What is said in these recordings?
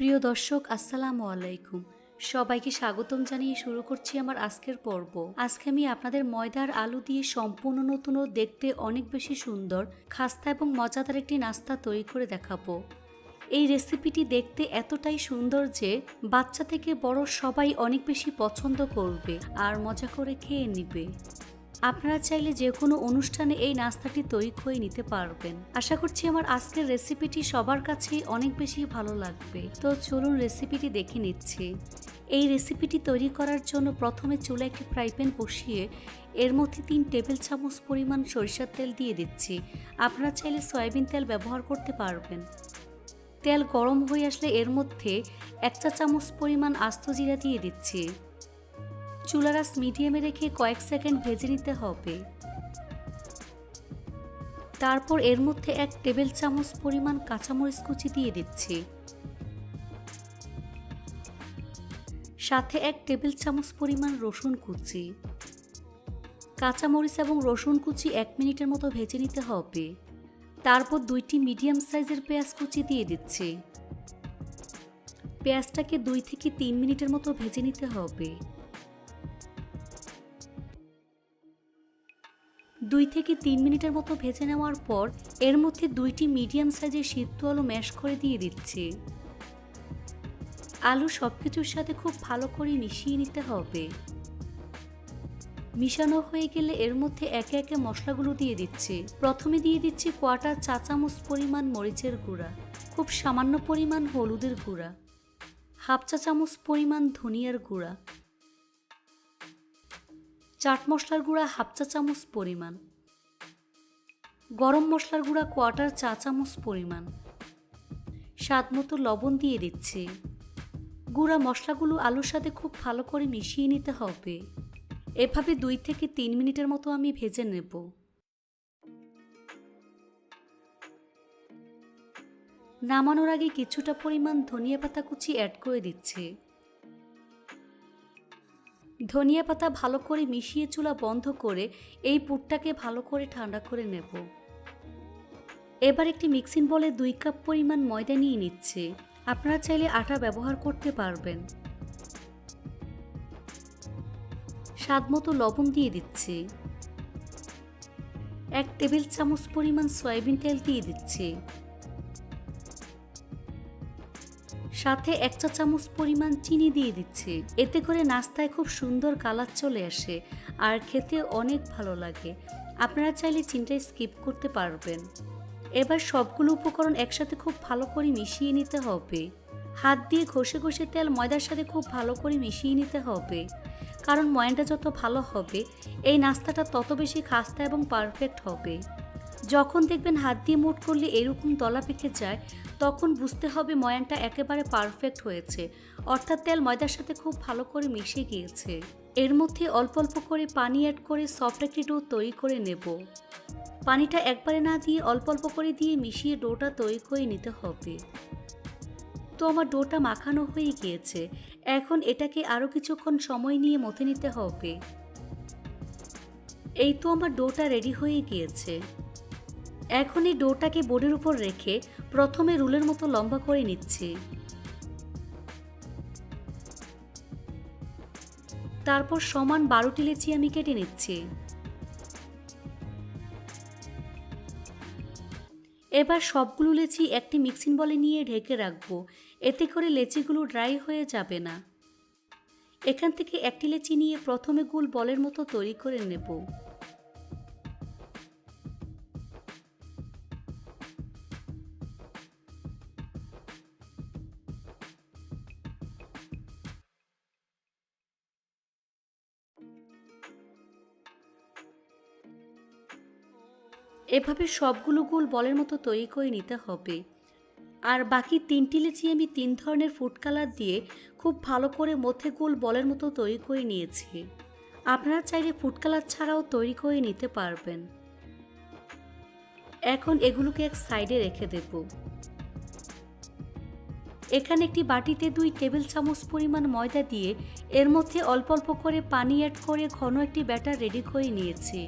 প্রিয় দর্শক, আসসালামু আলাইকুম। সবাইকে স্বাগতম জানিয়ে শুরু করছি আমার আজকের পর্ব। আজকে আমি আপনাদের ময়দার আলু দিয়ে সম্পূর্ণ নতুন ও দেখতে অনেক বেশি সুন্দর, খাস্তা এবং মজাদার একটি নাস্তা তৈরি করে দেখাবো। এই রেসিপিটি দেখতে এতটাই সুন্দর যে বাচ্চা থেকে বড় সবাই অনেক বেশি পছন্দ করবে আর মজা করে খেয়ে নিবে। আপনারা চাইলে যে কোনো অনুষ্ঠানে এই নাস্তাটি তৈরি করে নিতে পারবেন। আশা করছি আমার আজকের রেসিপিটি সবার কাছেই অনেক বেশি ভালো লাগবে। তো চলুন রেসিপিটি দেখে নিচ্ছি। এই রেসিপিটি তৈরি করার জন্য প্রথমে চুলায় একটি ফ্রাই প্যান বসিয়ে এর মধ্যে 3 টেবিল চামচ পরিমাণ সরিষার তেল দিয়ে দিচ্ছি। আপনারা চাইলে সয়াবিন তেল ব্যবহার করতে পারবেন। তেল গরম হয়ে আসলে এর মধ্যে 1 চা চামচ পরিমাণ আস্ত জিরা দিয়ে দিচ্ছি। চুলার আঁচ মিডিয়ামে রেখে কয়েক সেকেন্ড ভেজে নিতে হবে। তারপর এর মধ্যে 1 টেবিল চামচ পরিমাণ কাঁচামরিচ কুচি দিয়ে দিচ্ছি। সাথে 1 টেবিল চামচ পরিমাণ রসুন কুচি। কাঁচামরিচ এবং রসুন কুচি 1 মিনিটের মতো ভেজে নিতে হবে। তারপর 2টি মিডিয়াম সাইজের পেঁয়াজ কুচি দিয়ে দিচ্ছি। পেঁয়াজটাকে 2 থেকে 3 মিনিটের মতো ভেজে নিতে হবে। 2 থেকে 3 মিনিটের মতো ভেজে নেওয়ার পর এর মধ্যে 2টি মিডিয়াম সাইজের সিদ্ধ আলু ম্যাশ করে দিয়ে দিচ্ছি। আলু সবকিছুর সাথে খুব ভালো করে মিশিয়ে নিতে হবে। মিশানো হয়ে গেলে এর মধ্যে একে একে মশলাগুলো দিয়ে দিচ্ছি। প্রথমে দিয়ে দিচ্ছি 1/4 চা চামচ পরিমাণ মরিচের গুঁড়া, খুব সামান্য পরিমাণ হলুদের গুঁড়া, 1/2 চা চামচ পরিমাণ ধনিয়ার গুঁড়া, চাট মশলার গুঁড়া 1/2 চা চামচ পরিমাণ, গরম মশলার গুঁড়া 1/4 চা চামচ পরিমাণ, স্বাদমতো লবণ দিয়ে দিচ্ছি। গুঁড়া মশলাগুলো আলুর সাথে খুব ভালো করে মিশিয়ে নিতে হবে। এভাবে 2 থেকে 3 মিনিটের মতো আমি ভেজে নেব। নামানোর আগে কিছুটা পরিমাণ ধনিয়া পাতা কুচি অ্যাড করে দিচ্ছি। ধনিয়া পাতা ভালো করে মিশিয়ে চুলা বন্ধ করে এই পুরটাকে ভালো করে ঠান্ডা করে নেব। এবার একটি মিক্সিং বলে 2 কাপ পরিমাণ ময়দা নিয়ে নিচ্ছে। আপনারা চাইলে আটা ব্যবহার করতে পারবেন। স্বাদমতো লবণ দিয়ে দিচ্ছি। 1 টেবিল চামচ পরিমাণ সয়াবিন তেল দিয়ে দিচ্ছি। সাথে 1 চা চামচ পরিমাণ চিনি দিয়ে দিচ্ছি। এতে করে নাস্তায় খুব সুন্দর কালার চলে আসে আর খেতে অনেক ভালো লাগে। আপনারা চাইলে চিনিটা স্কিপ করতে পারবেন। এবার সবগুলো উপকরণ একসাথে খুব ভালো করে মিশিয়ে নিতে হবে। হাত দিয়ে ঘষে ঘষে তেল ময়দার সাথে খুব ভালো করে মিশিয়ে নিতে হবে, কারণ ময়ানটা যত ভালো হবে এই নাস্তাটা তত বেশি খাস্তা এবং পারফেক্ট হবে। যখন দেখবেন হাত দিয়ে মুঠ করলে এরকম দলা পেকে যায়, তখন বুঝতে হবে ময়ানটা একেবারে পারফেক্ট হয়েছে, অর্থাৎ তেল ময়দার সাথে খুব ভালো করে মিশে গিয়েছে। এর মধ্যে অল্প অল্প করে পানি অ্যাড করে সফট একটি ডো তৈরি করে নেব। পানিটা একবারে না দিয়ে অল্প অল্প করে দিয়ে মিশিয়ে ডোটা তৈরি করে নিতে হবে। তো আমার ডোটা মাখানো হয়ে গিয়েছে। এখন এটাকে আরও কিছুক্ষণ সময় নিয়ে মথে নিতে হবে। এই তো আমার ডোটা রেডি হয়ে গিয়েছে। এখন এই ডোটাকে বোর্ডের উপর রেখে প্রথমে রুলের মতো লম্বা করে নিচ্ছি। তারপর সমান 12টি লেচি আমি কেটে নিচ্ছি। এবার সবগুলো লেচি একটি মিক্সিং বলে নিয়ে ঢেকে রাখবো, এতে করে লেচিগুলো ড্রাই হয়ে যাবে না। এখান থেকে একটি লেচি নিয়ে প্রথমে গোল বলের মতো তৈরি করে নেব। এভাবে সবগুলো গোল বলের মতো তৈরি করে নিতে হবে। আর বাকি 3টি লেচি আমি 3 ধরনের ফুড কালার দিয়ে খুব ভালো করে মধ্যে গোল বলের মতো তৈরি করে নিয়েছি। আপনারা চাইলে ফুড কালার ছাড়াও তৈরি করে নিতে পারবেন। এখন এগুলোকে এক সাইডে রেখে দেব। এখানে একটি বাটিতে 2 টেবিল চামচ পরিমাণ ময়দা দিয়ে এর মধ্যে অল্প অল্প করে পানি অ্যাড করে ঘন একটি ব্যাটার রেডি করে নিয়েছি।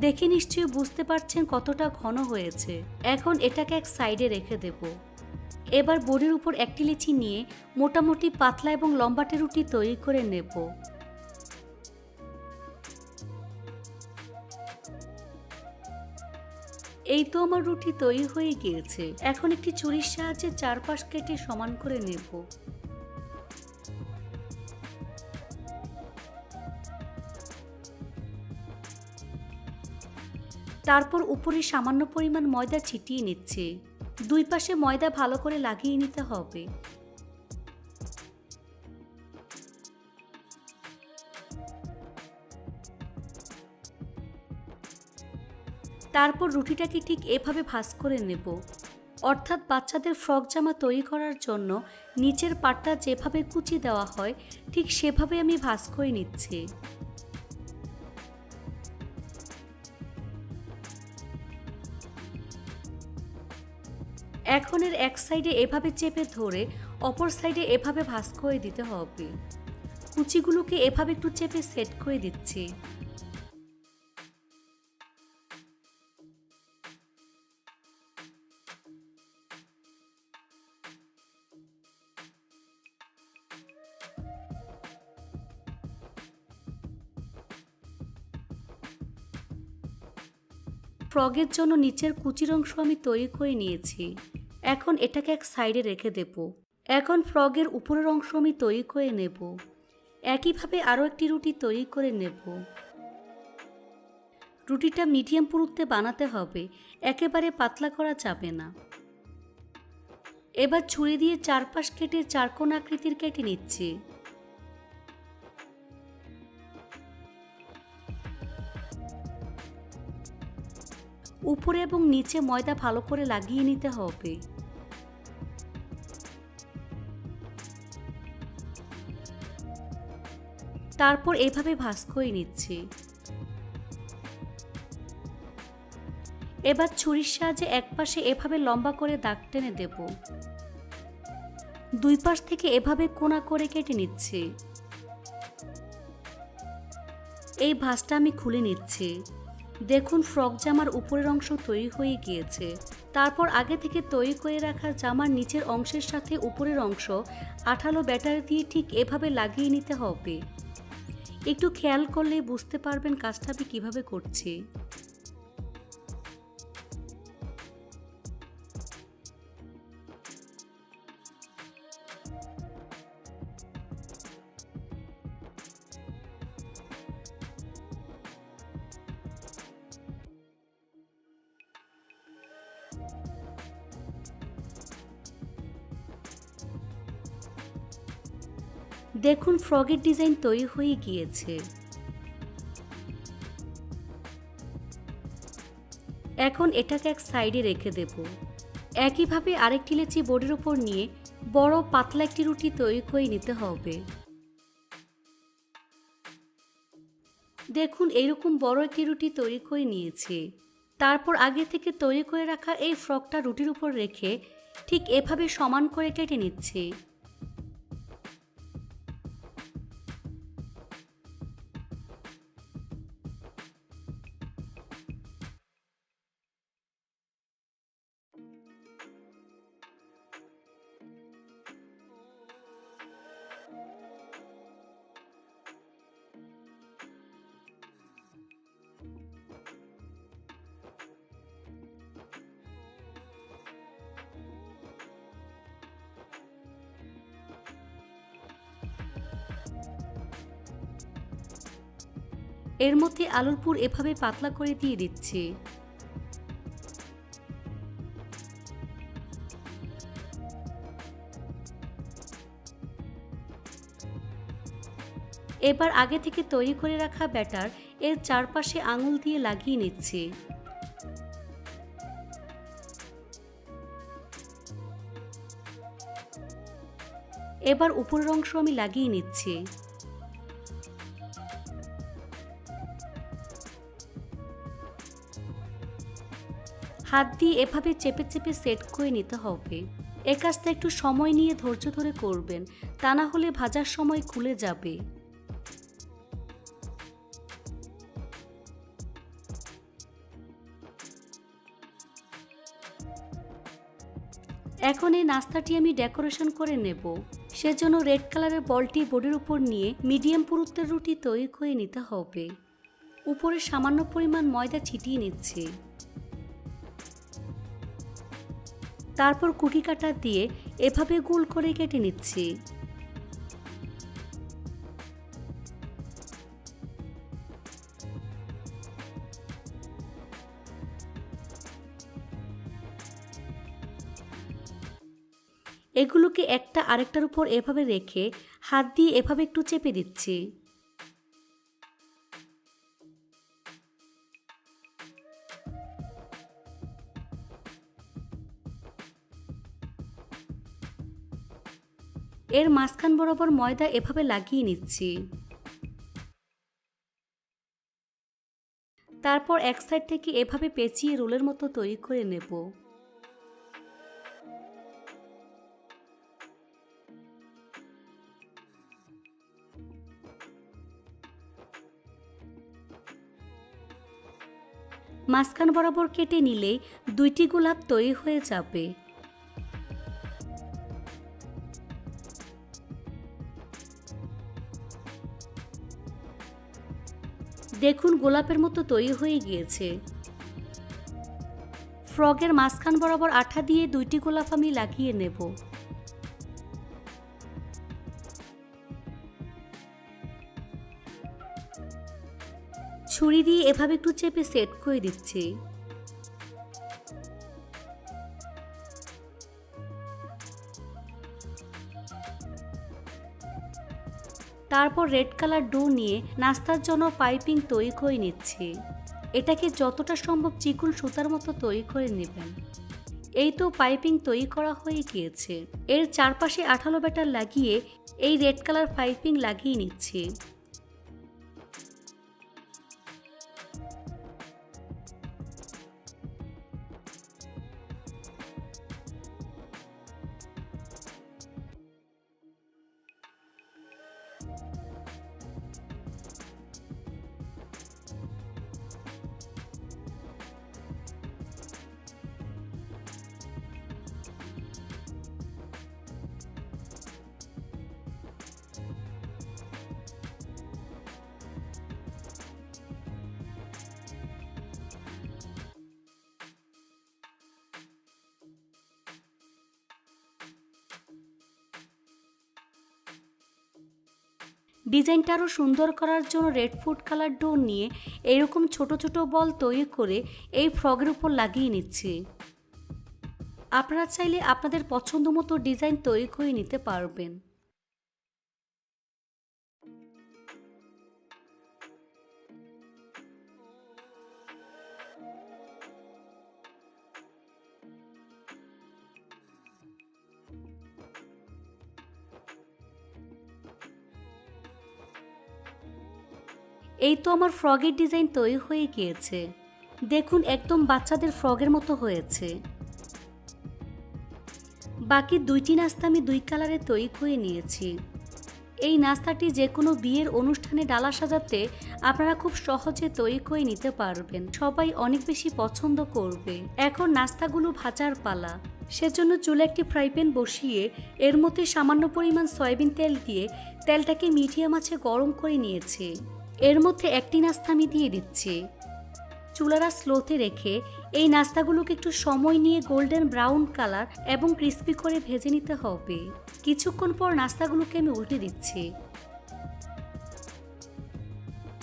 দেখে নিশ্চয়ই বুঝতে পারছেন কতটা ঘন হয়েছে। এখন এটাকে এক সাইডে রেখে দেব। এবার বোর্ডের উপর একটি লেচি নিয়ে মোটামুটি পাতলা এবং লম্বাটে রুটি তৈরি করে নেব। এই তো আমার রুটি তৈরি হয়ে গিয়েছে। এখন একটি ছুরির সাহায্যে চারপাশ কেটে সমান করে নেব। তারপর উপরে সামান্য পরিমাণ ময়দা ছিটিয়ে নিচ্ছে। দুই পাশে ময়দা ভালো করে লাগিয়ে নিতে হবে। তারপর রুটিটাকে ঠিক এভাবে ভাঁজ করে নেব। অর্থাৎ বাচ্চাদের ফ্রক জামা তৈরি করার জন্য নিচের পাটটা যেভাবে কুচি দেওয়া হয় ঠিক সেভাবে আমি ভাঁজ করে নিচ্ছি। এখন এর এক সাইডে এভাবে চেপে ধরে অপর সাইডে এভাবে ভাঁজ করে দিতে হবে। কুচিগুলোকে এভাবে একটু চেপে সেট করে দিচ্ছি। ফ্রগের জন্য নিচের কুচির অংশ আমি তৈরি করে নিয়েছি। এখন এটাকে এক সাইডে রেখে দেব। এখন ফ্রগের উপরের অংশ আমি তৈরি করে নেব। একইভাবে আরও একটি রুটি তৈরি করে নেব। রুটিটা মিডিয়াম পুরুত্বে বানাতে হবে, একেবারে পাতলা করা যাবে না। এবার ছুরি দিয়ে চারপাশ কেটে চারকোণ আকৃতির কেটে নিচ্ছি। উপরে এবং নিচে ময়দা ভালো করে লাগিয়ে নিতে হবে। তারপর এভাবে ভাঁজ করে নিচ্ছি। এবার ছুরির সাহায্যে এক পাশে এভাবে লম্বা করে দাগ টেনে দেব। দুই পাশ থেকে এভাবে কোণা করে কেটে নিচ্ছি। এই ভাঁজটা আমি খুলে নিচ্ছি। দেখুন ফ্রক জামার উপরের অংশ তৈরি হয়ে গিয়েছে। তারপর আগে থেকে তৈরি করে রাখা জামার নিচের অংশের সাথে উপরের অংশ আঠালো ব্যাটার দিয়ে ঠিক এভাবে লাগিয়ে নিতে হবে। একটু খেয়াল করলে বুঝতে পারবেন কাজটা আমি কিভাবে করছি। দেখুন ফ্রগের ডিজাইন তৈরি হয়ে গিয়েছে। এখন এটাকে এক সাইডে রেখে দেব। একইভাবে আরেকটি লেচি বোর্ডের উপর নিয়ে বড় পাতলা একটি রুটি তৈরি করে নিতে হবে। দেখুন এইরকম বড় একটি রুটি তৈরি করে নিয়েছি। তারপর আগে থেকে তৈরি করে রাখা এই ফ্রকটা রুটির উপর রেখে ঠিক এভাবে সমান করে কেটে নিচ্ছি। এর মধ্যে আলুর পুর এভাবে পাতলা করে দিয়ে দিচ্ছি। এবার আগে থেকে তৈরি করে রাখা ব্যাটার এর চারপাশে আঙুল দিয়ে লাগিয়ে নিচ্ছি। এবার উপরের অংশ আমি লাগিয়ে নিচ্ছি। হাত দিয়ে এভাবে চেপে চেপে সেট করে নিতে হবে। এই কাজটা একটু সময় নিয়ে ধৈর্য ধরে করবেন, তা না হলে ভাজার সময় খুলে যাবে। এখন এখন এই নাস্তাটি আমি ডেকোরেশন করে নেব। সেজন্য রেড কালারের বলটি বোর্ডের উপর নিয়ে মিডিয়াম পুরুত্বের রুটি তৈরি করে নিতে হবে। উপরে সামান্য পরিমাণ ময়দা ছিটিয়ে নিচ্ছি। তারপর কুকি কাটার দিয়ে এভাবে গোল করে কেটে নিচ্ছি। এগুলোকে একটা আরেকটার উপর এভাবে রেখে হাত দিয়ে এভাবে একটু চেপে দিচ্ছি। এর মাঝখান বরাবর ময়দা এভাবে লাগিয়ে নিচ্ছি। তারপর এক সাইড থেকে এভাবে পেঁচিয়ে রোলের মতো তৈরি করে নেব। মাঝখান বরাবর কেটে নিলেই দুইটি গোলাপ তৈরি হয়ে যাবে। দেখুন গোলাপের মতো তৈরি হয়ে গিয়েছে। ফ্রগের মাঝখান বরাবর আঠা দিয়ে দুইটি গোলাপ আমি লাগিয়ে নেব। ছুরি দিয়ে এভাবে একটু চেপে সেট করে দিচ্ছি। তারপর রেড কালার ডো নিয়ে নাস্তার জন্য পাইপিং তৈরি করে নিচ্ছি। এটাকে যতটা সম্ভব চিকন সুতার মতো তৈরি করে নেবেন। এই তো পাইপিং তৈরি করা হয়ে গিয়েছে। এর চারপাশে আঠালো ব্যাটার লাগিয়ে এই রেড কালার পাইপিং লাগিয়ে নিচ্ছি। ডিজাইনটা আরও সুন্দর করার জন্য রেড ফুড কালার ডো নিয়ে এরকম ছোট ছোট বল তৈরি করে এই ফ্রগের উপর লাগিয়ে নিচ্ছি। আপনারা চাইলে আপনাদের পছন্দ মতো ডিজাইন তৈরি করে নিতে পারবেন। এই তো আমার ফ্রগের ডিজাইন তৈরি হয়ে গিয়েছে। দেখুন একদম বাচ্চাদের ফ্রগের মতো হয়েছে। বাকি দুইটি নাস্তা আমি দুই কালারে তৈরি করে নিয়েছি। এই নাস্তাটি যে কোনো বিয়ের অনুষ্ঠানে ডালা সাজাতে আপনারা খুব সহজে তৈরি করে নিতে পারবেন। সবাই অনেক বেশি পছন্দ করবে। এখন নাস্তাগুলো ভাজার পালা। সেজন্য চুলে একটি ফ্রাই প্যান বসিয়ে এর মধ্যে সামান্য পরিমাণ সয়াবিন তেল দিয়ে তেলটাকে মিডিয়াম আঁচে গরম করে নিয়েছি। এর মধ্যে একটি নাস্তা আমি দিয়ে দিচ্ছি। চুলারা স্লোতে রেখে এই নাস্তাগুলোকে একটু সময় নিয়ে গোল্ডেন ব্রাউন কালার এবং ক্রিস্পি করে ভেজে নিতে হবে। কিছুক্ষণ পর নাস্তাগুলোকে আমি উল্টে দিচ্ছি।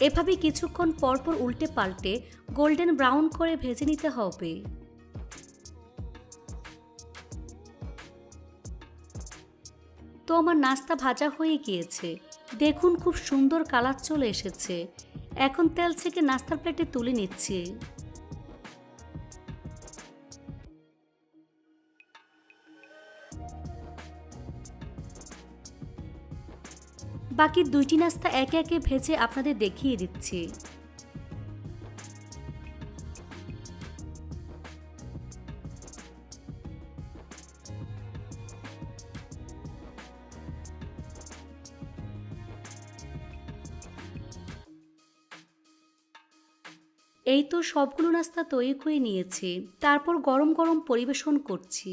এভাবে কিছুক্ষণ পর পর উল্টে পাল্টে গোল্ডেন ব্রাউন করে ভেজে নিতে হবে। তো আমার নাস্তা ভাজা হয়ে গিয়েছে। দেখুন খুব সুন্দর কালার চলে এসেছে। এখন তেল থেকে নাস্তার প্লেটে তুলে নিচ্ছি। বাকি দুইটি নাস্তা একে একে ভেজে আপনাদের দেখিয়ে দিচ্ছি। এই তো সবগুলো নাস্তা তৈরি করে নিয়েছি। তারপর গরম গরম পরিবেশন করছি।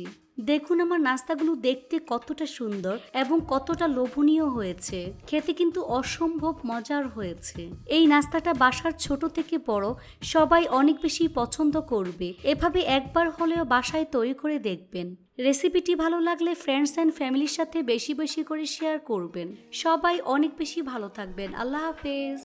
দেখুন আমার নাস্তাগুলো দেখতে কতটা সুন্দর এবং কতটা লোভনীয় হয়েছে, খেতে কিন্তু অসম্ভব মজার হয়েছে। এই নাস্তাটা বাসার ছোট থেকে বড় সবাই অনেক বেশি পছন্দ করবে। এভাবে একবার হলেও বাসায় তৈরি করে দেখবেন। রেসিপিটি ভালো লাগলে ফ্রেন্ডস অ্যান্ড ফ্যামিলির সাথে বেশি বেশি করে শেয়ার করবেন। সবাই অনেক বেশি ভালো থাকবেন। আল্লাহ হাফেজ।